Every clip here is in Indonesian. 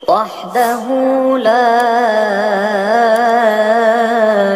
وحده لا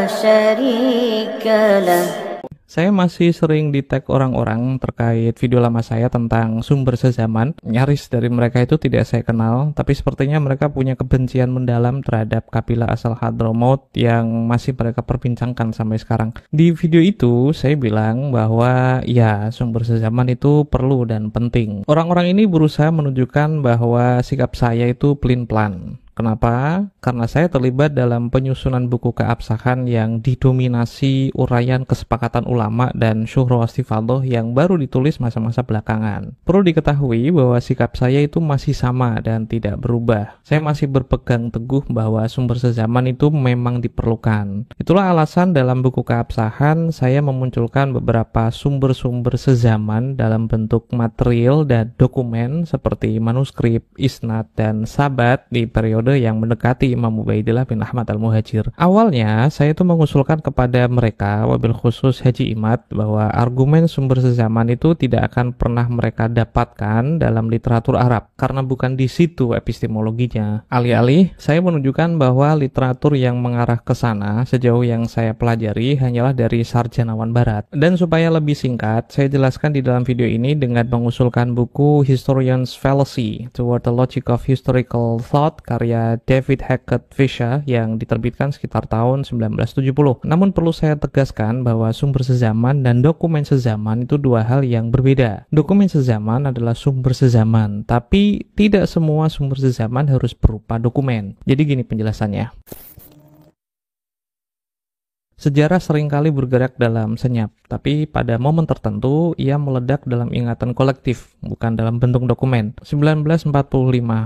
شريك له. Saya masih sering di-tag orang-orang terkait video lama saya tentang sumber sezaman. Nyaris dari mereka itu tidak saya kenal, tapi sepertinya mereka punya kebencian mendalam terhadap kabilah asal Hadramaut yang masih mereka perbincangkan sampai sekarang. Di video itu, saya bilang bahwa ya, sumber sezaman itu perlu dan penting. Orang-orang ini berusaha menunjukkan bahwa sikap saya itu pelin-pelan. Kenapa? Karena saya terlibat dalam penyusunan buku keabsahan yang didominasi uraian kesepakatan ulama dan syuhra wastifadhah yang baru ditulis masa-masa belakangan. Perlu diketahui bahwa sikap saya itu masih sama dan tidak berubah. Saya masih berpegang teguh bahwa sumber sezaman itu memang diperlukan. Itulah alasan dalam buku keabsahan saya memunculkan beberapa sumber-sumber sezaman dalam bentuk material dan dokumen seperti manuskrip, isnad, dan sabat di periode yang mendekati Imam Ubaidillah bin Ahmad al-Muhajir. Awalnya, saya itu mengusulkan kepada mereka, wabil khusus Haji Imad, bahwa argumen sumber sezaman itu tidak akan pernah mereka dapatkan dalam literatur Arab, karena bukan di situ epistemologinya. Alih-alih, saya menunjukkan bahwa literatur yang mengarah ke sana, sejauh yang saya pelajari, hanyalah dari sarjanawan barat. Dan supaya lebih singkat, saya jelaskan di dalam video ini dengan mengusulkan buku Historian's Fallacy Toward the Logic of Historical Thought, karya David Hackett Fisher yang diterbitkan sekitar tahun 1970. Namun perlu saya tegaskan bahwa sumber sezaman dan dokumen sezaman itu dua hal yang berbeda. Dokumen sezaman adalah sumber sezaman, tapi tidak semua sumber sezaman harus berupa dokumen. Jadi gini penjelasannya. Sejarah seringkali bergerak dalam senyap, tapi pada momen tertentu ia meledak dalam ingatan kolektif, bukan dalam bentuk dokumen. 1945,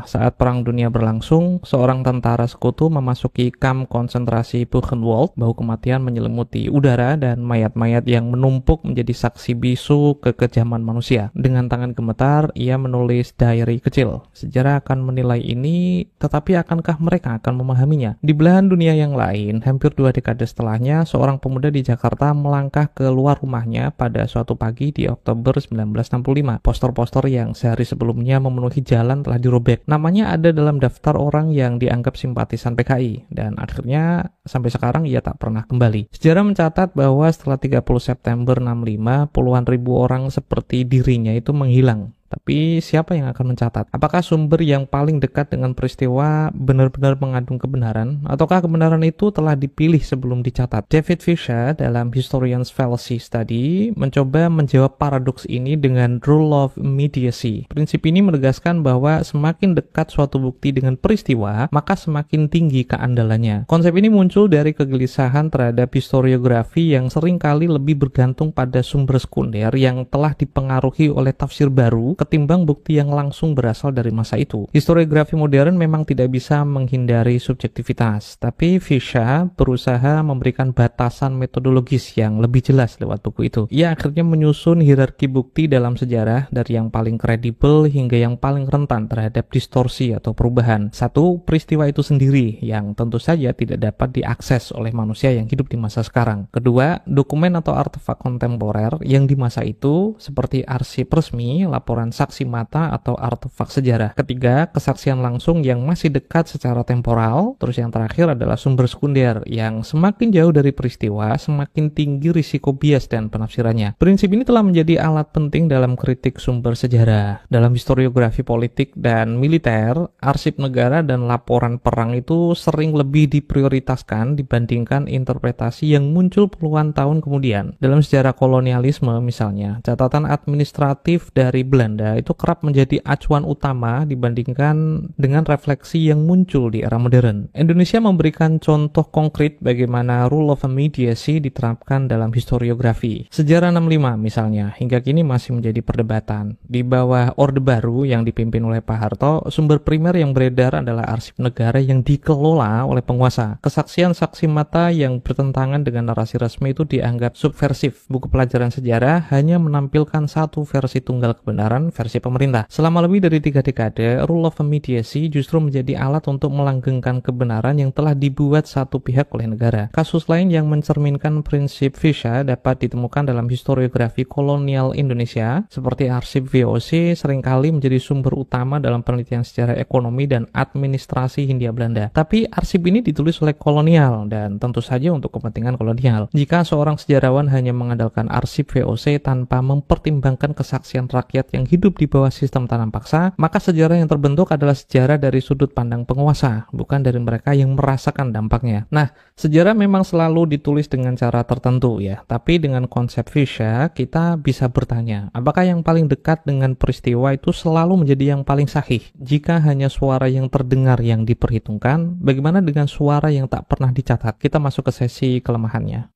saat Perang Dunia berlangsung, seorang tentara sekutu memasuki kamp konsentrasi Buchenwald. Bau kematian menyelimuti udara dan mayat-mayat yang menumpuk menjadi saksi bisu kekejaman manusia. Dengan tangan gemetar, ia menulis diary kecil. Sejarah akan menilai ini, tetapi akankah mereka akan memahaminya? Di belahan dunia yang lain, hampir 2 dekade setelahnya, seorang pemuda di Jakarta melangkah keluar rumahnya pada suatu pagi di Oktober 1965. Poster-poster yang sehari sebelumnya memenuhi jalan telah dirobek. Namanya ada dalam daftar orang yang dianggap simpatisan PKI, dan akhirnya sampai sekarang ia tak pernah kembali. Sejarah mencatat bahwa setelah 30 September 65, puluhan ribu orang seperti dirinya itu menghilang. Tapi siapa yang akan mencatat? Apakah sumber yang paling dekat dengan peristiwa benar-benar mengandung kebenaran? Ataukah kebenaran itu telah dipilih sebelum dicatat? David Fisher dalam Historian's Fallacy tadi mencoba menjawab paradoks ini dengan rule of immediacy. Prinsip ini menegaskan bahwa semakin dekat suatu bukti dengan peristiwa, maka semakin tinggi keandalannya. Konsep ini muncul dari kegelisahan terhadap historiografi yang seringkali lebih bergantung pada sumber sekunder yang telah dipengaruhi oleh tafsir baru ketimbang bukti yang langsung berasal dari masa itu. Historiografi modern memang tidak bisa menghindari subjektivitas, tapi Fisher berusaha memberikan batasan metodologis yang lebih jelas lewat buku itu. Ia akhirnya menyusun hierarki bukti dalam sejarah dari yang paling kredibel hingga yang paling rentan terhadap distorsi atau perubahan. Satu, peristiwa itu sendiri yang tentu saja tidak dapat diakses oleh manusia yang hidup di masa sekarang. Kedua, dokumen atau artefak kontemporer yang di masa itu seperti arsip resmi, laporan saksi mata, atau artefak sejarah. Ketiga, kesaksian langsung yang masih dekat secara temporal. Terus yang terakhir adalah sumber sekunder yang semakin jauh dari peristiwa, semakin tinggi risiko bias dan penafsirannya. Prinsip ini telah menjadi alat penting dalam kritik sumber sejarah. Dalam historiografi politik dan militer, arsip negara dan laporan perang itu sering lebih diprioritaskan dibandingkan interpretasi yang muncul puluhan tahun kemudian. Dalam sejarah kolonialisme misalnya, catatan administratif dari Belanda itu kerap menjadi acuan utama dibandingkan dengan refleksi yang muncul di era modern. Indonesia memberikan contoh konkret bagaimana rule of immediacy diterapkan dalam historiografi. Sejarah 65 misalnya, hingga kini masih menjadi perdebatan. Di bawah Orde Baru yang dipimpin oleh Pak Harto, sumber primer yang beredar adalah arsip negara yang dikelola oleh penguasa. Kesaksian saksi mata yang bertentangan dengan narasi resmi itu dianggap subversif. Buku pelajaran sejarah hanya menampilkan satu versi tunggal kebenaran kebenaran versi pemerintah. Selama lebih dari 3 dekade, rule of immediacy justru menjadi alat untuk melanggengkan kebenaran yang telah dibuat satu pihak oleh negara. Kasus lain yang mencerminkan prinsip Fisher dapat ditemukan dalam historiografi kolonial Indonesia, seperti arsip VOC seringkali menjadi sumber utama dalam penelitian sejarah ekonomi dan administrasi Hindia Belanda. Tapi arsip ini ditulis oleh kolonial dan tentu saja untuk kepentingan kolonial. Jika seorang sejarawan hanya mengandalkan arsip VOC tanpa mempertimbangkan kesaksian rakyat yang hidup di bawah sistem tanam paksa, maka sejarah yang terbentuk adalah sejarah dari sudut pandang penguasa, bukan dari mereka yang merasakan dampaknya. Nah, sejarah memang selalu ditulis dengan cara tertentu ya, tapi dengan konsep Fisher, kita bisa bertanya, apakah yang paling dekat dengan peristiwa itu selalu menjadi yang paling sahih? Jika hanya suara yang terdengar yang diperhitungkan, bagaimana dengan suara yang tak pernah dicatat? Kita masuk ke sesi kelemahannya.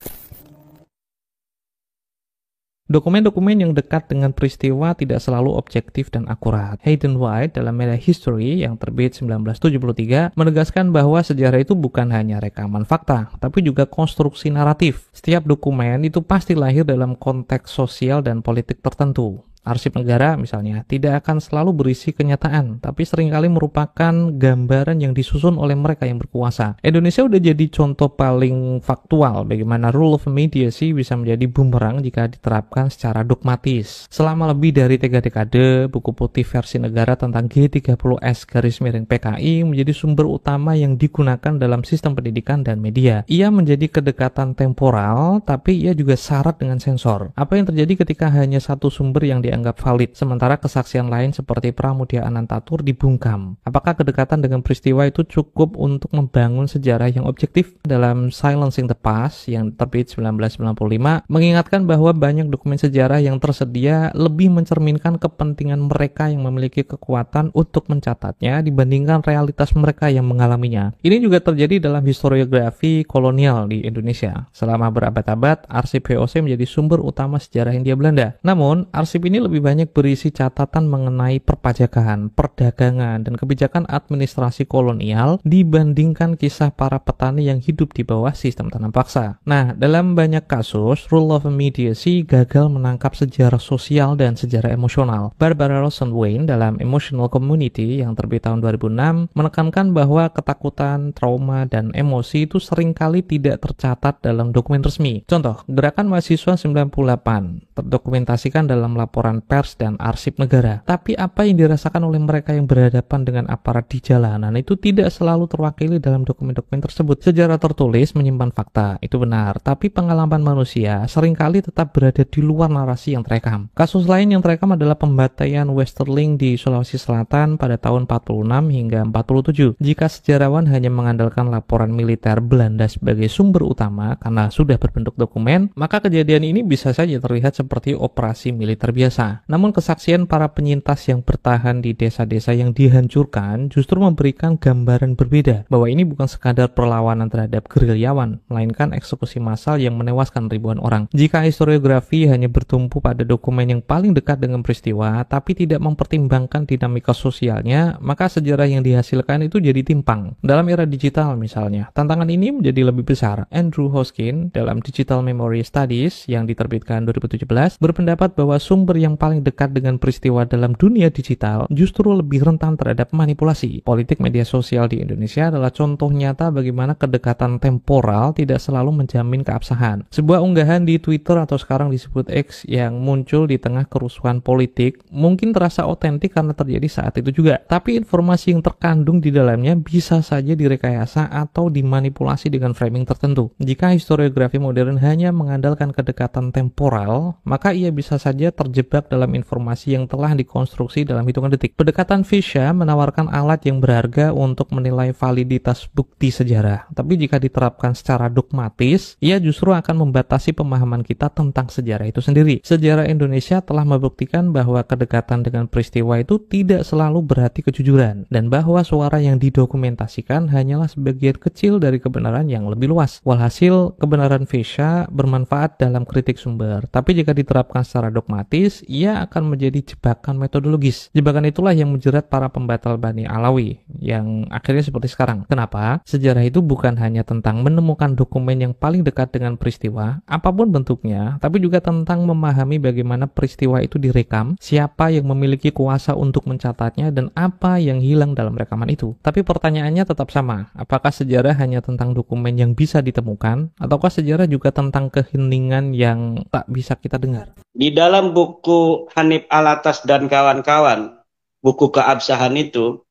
Dokumen-dokumen yang dekat dengan peristiwa tidak selalu objektif dan akurat. Hayden White dalam Meta History yang terbit 1973 menegaskan bahwa sejarah itu bukan hanya rekaman fakta, tapi juga konstruksi naratif. Setiap dokumen itu pasti lahir dalam konteks sosial dan politik tertentu. Arsip negara misalnya tidak akan selalu berisi kenyataan, tapi seringkali merupakan gambaran yang disusun oleh mereka yang berkuasa. Indonesia udah jadi contoh paling faktual bagaimana rule of immediacy bisa menjadi bumerang jika diterapkan secara dogmatis. Selama lebih dari 3 dekade, buku putih versi negara tentang G30S_PKI menjadi sumber utama yang digunakan dalam sistem pendidikan dan media. Ia menjadi kedekatan temporal, tapi ia juga syarat dengan sensor. Apa yang terjadi ketika hanya satu sumber yang dianggap valid, sementara kesaksian lain seperti Pramudia Anantatur dibungkam? Apakah kedekatan dengan peristiwa itu cukup untuk membangun sejarah yang objektif? Dalam Silencing the Past yang terbit 1995 mengingatkan bahwa banyak dokumen sejarah yang tersedia lebih mencerminkan kepentingan mereka yang memiliki kekuatan untuk mencatatnya dibandingkan realitas mereka yang mengalaminya. Ini juga terjadi dalam historiografi kolonial di Indonesia. Selama berabad-abad, arsip VOC menjadi sumber utama sejarah Hindia Belanda. Namun, arsip ini lebih banyak berisi catatan mengenai perpajakan, perdagangan, dan kebijakan administrasi kolonial dibandingkan kisah para petani yang hidup di bawah sistem tanam paksa. Nah, dalam banyak kasus, rule of immediacy gagal menangkap sejarah sosial dan sejarah emosional. Barbara Rosen-Wayne dalam Emotional Community yang terbit tahun 2006 menekankan bahwa ketakutan, trauma, dan emosi itu seringkali tidak tercatat dalam dokumen resmi. Contoh, gerakan mahasiswa 98 terdokumentasikan dalam laporan pers dan arsip negara. Tapi apa yang dirasakan oleh mereka yang berhadapan dengan aparat di jalanan itu tidak selalu terwakili dalam dokumen-dokumen tersebut. Sejarah tertulis menyimpan fakta, itu benar, tapi pengalaman manusia seringkali tetap berada di luar narasi yang terekam. Kasus lain yang terekam adalah pembantaian Westerling di Sulawesi Selatan pada tahun 46 hingga 47. Jika sejarawan hanya mengandalkan laporan militer Belanda sebagai sumber utama karena sudah berbentuk dokumen, maka kejadian ini bisa saja terlihat seperti operasi militer biasa. Namun kesaksian para penyintas yang bertahan di desa-desa yang dihancurkan justru memberikan gambaran berbeda, bahwa ini bukan sekadar perlawanan terhadap gerilyawan, melainkan eksekusi massal yang menewaskan ribuan orang. Jika historiografi hanya bertumpu pada dokumen yang paling dekat dengan peristiwa, tapi tidak mempertimbangkan dinamika sosialnya, maka sejarah yang dihasilkan itu jadi timpang. Dalam era digital misalnya, tantangan ini menjadi lebih besar. Andrew Hoskin dalam Digital Memory Studies yang diterbitkan 2017 berpendapat bahwa sumber yang paling dekat dengan peristiwa dalam dunia digital justru lebih rentan terhadap manipulasi. Politik media sosial di Indonesia adalah contoh nyata bagaimana kedekatan temporal tidak selalu menjamin keabsahan. Sebuah unggahan di Twitter atau sekarang disebut X yang muncul di tengah kerusuhan politik mungkin terasa otentik karena terjadi saat itu juga. Tapi informasi yang terkandung di dalamnya bisa saja direkayasa atau dimanipulasi dengan framing tertentu. Jika historiografi modern hanya mengandalkan kedekatan temporal, maka ia bisa saja terjebak dalam informasi yang telah dikonstruksi dalam hitungan detik. Pendekatan Fisher menawarkan alat yang berharga untuk menilai validitas bukti sejarah. Tapi jika diterapkan secara dogmatis, ia justru akan membatasi pemahaman kita tentang sejarah itu sendiri. Sejarah Indonesia telah membuktikan bahwa kedekatan dengan peristiwa itu tidak selalu berarti kejujuran, dan bahwa suara yang didokumentasikan hanyalah sebagian kecil dari kebenaran yang lebih luas. Walhasil, kebenaran Fisher bermanfaat dalam kritik sumber, tapi jika diterapkan secara dogmatis, ia akan menjadi jebakan metodologis. Jebakan itulah yang menjerat para pembatal Bani Alawi, yang akhirnya seperti sekarang. Kenapa? Sejarah itu bukan hanya tentang menemukan dokumen yang paling dekat dengan peristiwa, apapun bentuknya, tapi juga tentang memahami bagaimana peristiwa itu direkam, siapa yang memiliki kuasa untuk mencatatnya, dan apa yang hilang dalam rekaman itu. Tapi pertanyaannya tetap sama, apakah sejarah hanya tentang dokumen yang bisa ditemukan, ataukah sejarah juga tentang keheningan yang tak bisa kita dengar? Di dalam buku Hanif Alatas dan kawan-kawan, buku keabsahan itu,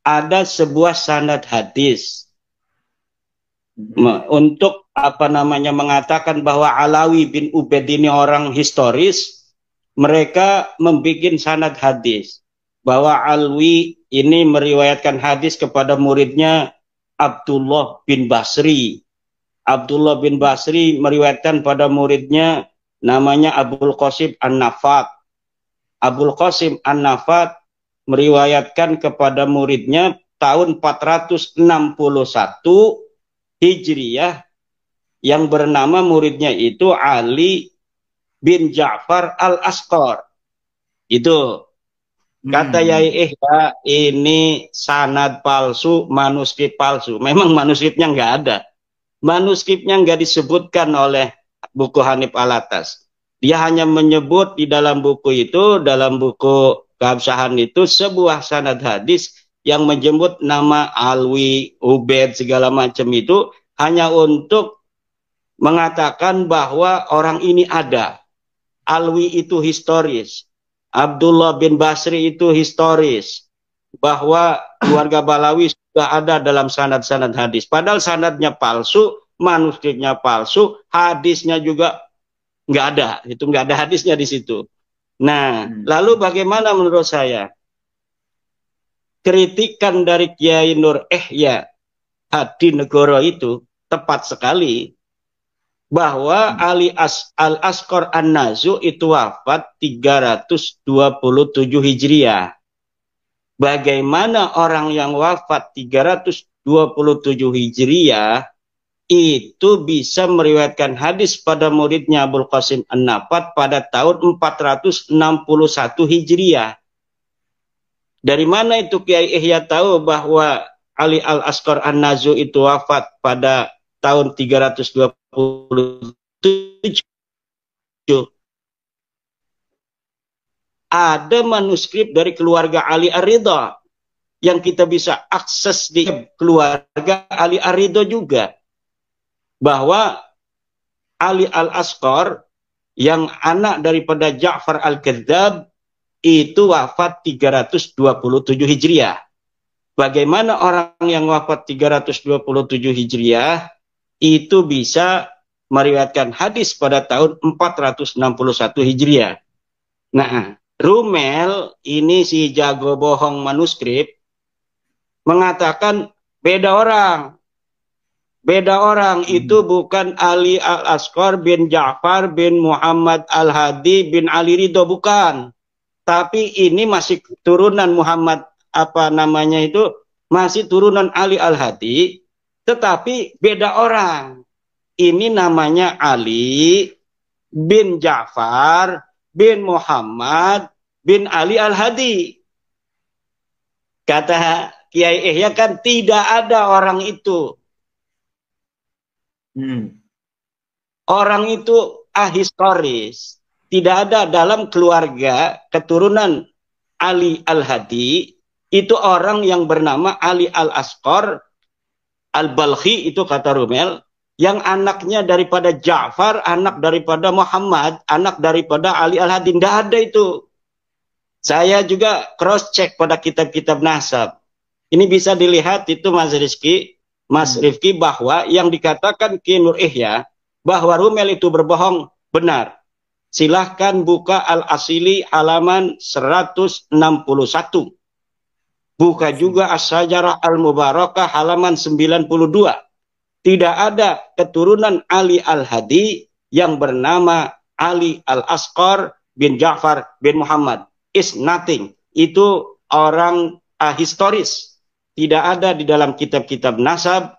ada sebuah sanad hadis untuk mengatakan bahwa Alawi bin Ubaid ini orang historis. Mereka membuat sanad hadis bahwa Alwi ini meriwayatkan hadis kepada muridnya Abdullah bin Basri. Abdullah bin Basri meriwayatkan pada muridnya namanya Abul Qasim An-Nafat. Abul Qasim An-Nafat meriwayatkan kepada muridnya tahun 461 Hijriyah, yang bernama muridnya itu Ali bin Ja'far Al-Asqar. Itu kata Yai Ihya, ini sanad palsu, manuskrip palsu. Memang manuskripnya nggak ada. Manuskripnya nggak disebutkan oleh buku Hanif Alatas. Dia hanya menyebut di dalam buku itu, dalam buku keabsahan itu, sebuah sanad hadis yang menyebut nama Alwi, Ubaid, segala macam itu hanya untuk mengatakan bahwa orang ini ada. Alwi itu historis. Abdullah bin Basri itu historis. Bahwa keluarga Balawi sudah ada dalam sanad-sanad hadis. Padahal sanadnya palsu, manuskripnya palsu, hadisnya juga nggak ada. Itu nggak ada hadisnya di situ. Nah, lalu bagaimana menurut saya? Kritikan dari Kiai Nur Ihya Hadi Negoro itu tepat sekali. Bahwa Ali Al-Asqar An-Nazu itu wafat 327 Hijriah. Bagaimana orang yang wafat 327 Hijriah itu bisa meriwayatkan hadis pada muridnya Abul Qasim An-Nafat pada tahun 461 Hijriah. Dari mana itu Kiai Ihya tahu bahwa Ali Al-Asqar An-Nazu itu wafat pada tahun 327? Ada manuskrip dari keluarga Ali Ar-Ridha yang kita bisa akses di keluarga Ali Ar-Ridha juga. Bahwa Ali Al-Asqar yang anak daripada Ja'far Al-Kadzab itu wafat 327 Hijriah. Bagaimana orang yang wafat 327 Hijriah itu bisa meriwayatkan hadis pada tahun 461 Hijriah. Nah, Rumel ini si jago bohong manuskrip mengatakan beda orang. Beda orang, itu bukan Ali Al-Asqar bin Ja'far bin Muhammad Al-Hadi bin Ali Ridho, bukan. Tapi ini masih turunan Muhammad, masih turunan Ali Al-Hadi, tetapi beda orang. Ini namanya Ali bin Ja'far bin Muhammad bin Ali Al-Hadi. Kata Kiai Ihya kan tidak ada orang itu. Orang itu ahistoris. Tidak ada dalam keluarga keturunan Ali Al-Hadi itu orang yang bernama Ali Al-Asqar Al-Balkhi, itu kata Rumel, yang anaknya daripada Ja'far, anak daripada Muhammad, anak daripada Ali Al-Hadi. Tidak ada itu. Saya juga cross check pada kitab-kitab nasab. Ini bisa dilihat itu Mas Rifki, bahwa yang dikatakan Ki Nur Ihya bahwa Rumel itu berbohong benar. Silahkan buka Al-Asili halaman 161. Buka juga As-Sajarah Al-Mubarakah halaman 92. Tidak ada keturunan Ali Al-Hadi yang bernama Ali Al-Asqar bin Ja'far bin Muhammad. Is nothing. Itu orang historis. Tidak ada di dalam kitab-kitab nasab.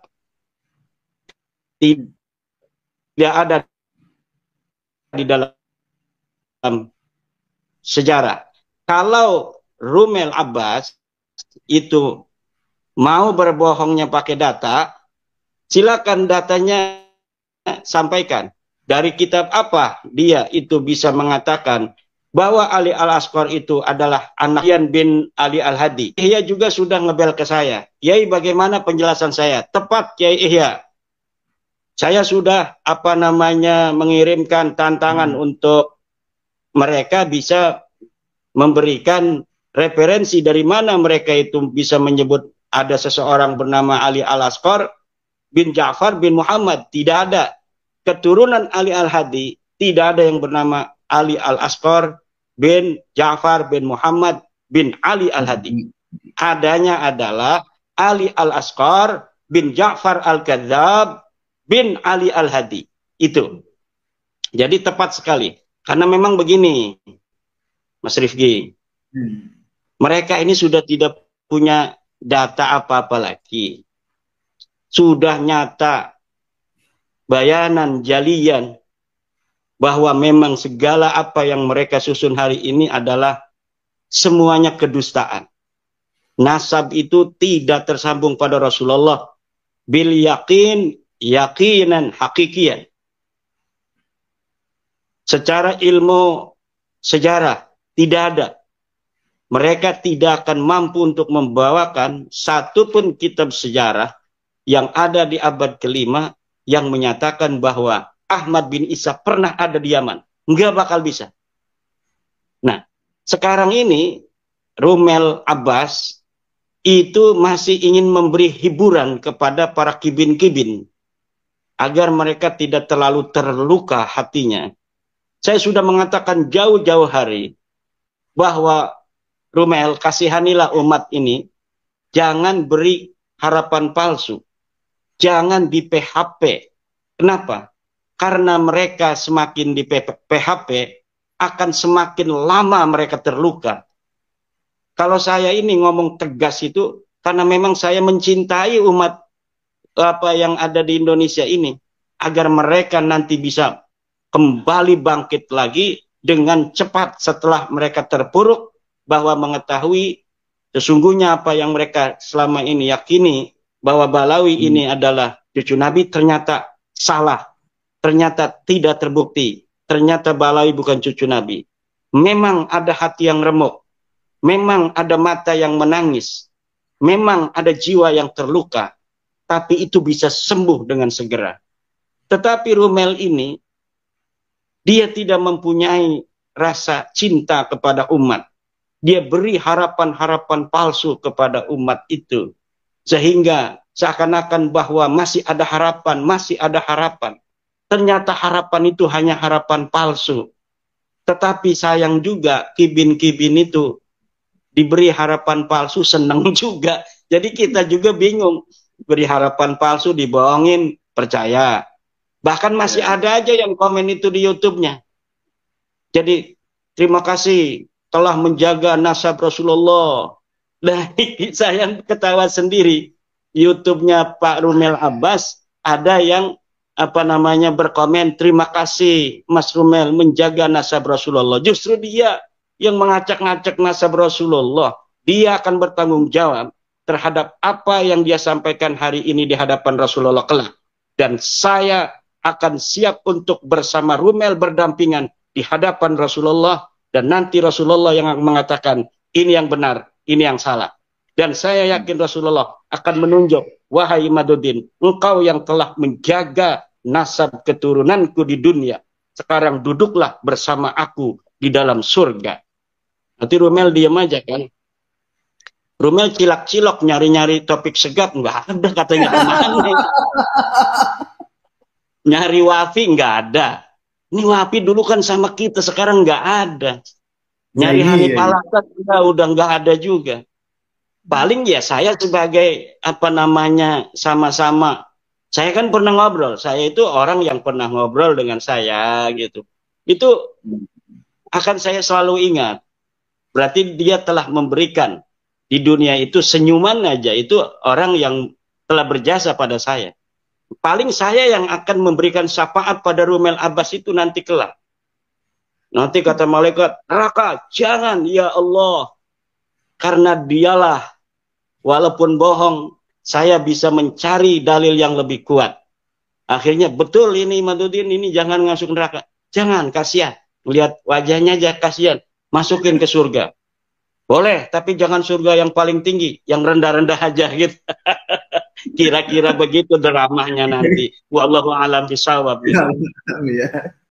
Tidak ada di dalam sejarah. Kalau Rumel Abbas itu mau berbohongnya pakai data, silakan datanya sampaikan. Dari kitab apa dia itu bisa mengatakan bahwa Ali Al-Asqar itu adalah anak Ian bin Ali Al-Hadi. Ihya juga sudah ngebel ke saya. Kiai, bagaimana penjelasan saya? Tepat, Kiai Ihya. Saya sudah mengirimkan tantangan untuk mereka bisa memberikan referensi dari mana mereka itu bisa menyebut ada seseorang bernama Ali Al-Asqar bin Ja'far bin Muhammad. Tidak ada. Keturunan Ali Al-Hadi, tidak ada yang bernama Ali Al-Asqar bin Ja'far bin Muhammad bin Ali Al-Hadi. Adanya adalah Ali Al-Asqar bin Ja'far Al-Kadzab bin Ali Al-Hadi. Itu. Jadi tepat sekali. Karena memang begini, Mas Rifki. Mereka ini sudah tidak punya data apa-apa lagi. Sudah nyata bayanan jalian bahwa memang segala apa yang mereka susun hari ini adalah semuanya kedustaan. Nasab itu tidak tersambung pada Rasulullah bil yakin, yakinan hakikian. Secara ilmu sejarah tidak ada. Mereka tidak akan mampu untuk membawakan satu pun kitab sejarah yang ada di abad kelima yang menyatakan bahwa Ahmad bin Isa pernah ada di Yaman. Nggak bakal bisa. Nah, sekarang ini Rumel Abbas itu masih ingin memberi hiburan kepada para kibin-kibin agar mereka tidak terlalu terluka hatinya. Saya sudah mengatakan jauh-jauh hari bahwa Rumel, kasihanilah umat ini, jangan beri harapan palsu. Jangan di PHP. Kenapa? Karena mereka semakin di PHP, akan semakin lama mereka terluka. Kalau saya ini ngomong tegas itu, karena memang saya mencintai umat yang ada di Indonesia ini, agar mereka nanti bisa kembali bangkit lagi dengan cepat setelah mereka terpuruk, bahwa mengetahui sesungguhnya apa yang mereka selama ini yakini, bahwa Balawi ini adalah cucu Nabi, ternyata salah. Ternyata tidak terbukti. Ternyata Balawi bukan cucu Nabi. Memang ada hati yang remuk. Memang ada mata yang menangis. Memang ada jiwa yang terluka. Tapi itu bisa sembuh dengan segera. Tetapi Rumel ini, dia tidak mempunyai rasa cinta kepada umat. Dia beri harapan-harapan palsu kepada umat itu. Sehingga seakan-akan bahwa masih ada harapan, masih ada harapan. Ternyata harapan itu hanya harapan palsu. Tetapi sayang juga, kibin-kibin itu diberi harapan palsu, senang juga. Jadi kita juga bingung. Beri harapan palsu, dibohongin, percaya. Bahkan masih ada aja yang komen itu di YouTube-nya. Jadi terima kasih telah menjaga nasab Rasulullah. Nah, saya ketawa sendiri. YouTube-nya Pak Rumel Abbas ada yang berkomen, terima kasih Mas Rumel menjaga nasab Rasulullah. Justru dia yang mengacak-ngacak nasab Rasulullah. Dia akan bertanggung jawab terhadap apa yang dia sampaikan hari ini di hadapan Rasulullah kelak. Dan saya akan siap untuk bersama Rumel berdampingan di hadapan Rasulullah. Dan nanti Rasulullah yang mengatakan, ini yang benar, ini yang salah. Dan saya yakin Rasulullah akan menunjuk, wahai Maduddin, engkau yang telah menjaga nasab keturunanku di dunia. Sekarang duduklah bersama aku di dalam surga. Nanti Rumel diam aja kan. Rumel cilak-cilok nyari-nyari topik segap, nggak ada katanya kemana. Nyari Wafi nggak ada. Ini Wafi dulu kan sama kita, sekarang nggak ada. Nyari Hanif Al-Haddad udah nggak ada juga. Paling ya saya sebagai sama-sama. Saya kan pernah ngobrol. Saya itu orang yang pernah ngobrol dengan saya gitu. Itu akan saya selalu ingat. Berarti dia telah memberikan di dunia itu senyuman aja. Itu orang yang telah berjasa pada saya. Paling saya yang akan memberikan syafaat pada Rumel Abbas itu nanti kelak. Nanti kata malaikat, neraka, jangan ya Allah. Karena dialah, walaupun bohong, saya bisa mencari dalil yang lebih kuat. Akhirnya betul ini Imaduddin, ini jangan masuk neraka. Jangan, kasihan. Lihat wajahnya aja kasihan. Masukin ke surga. Boleh, tapi jangan surga yang paling tinggi, yang rendah-rendah aja gitu. Kira-kira begitu dramanya nanti. Wallahu a'lam bishawab. Ya.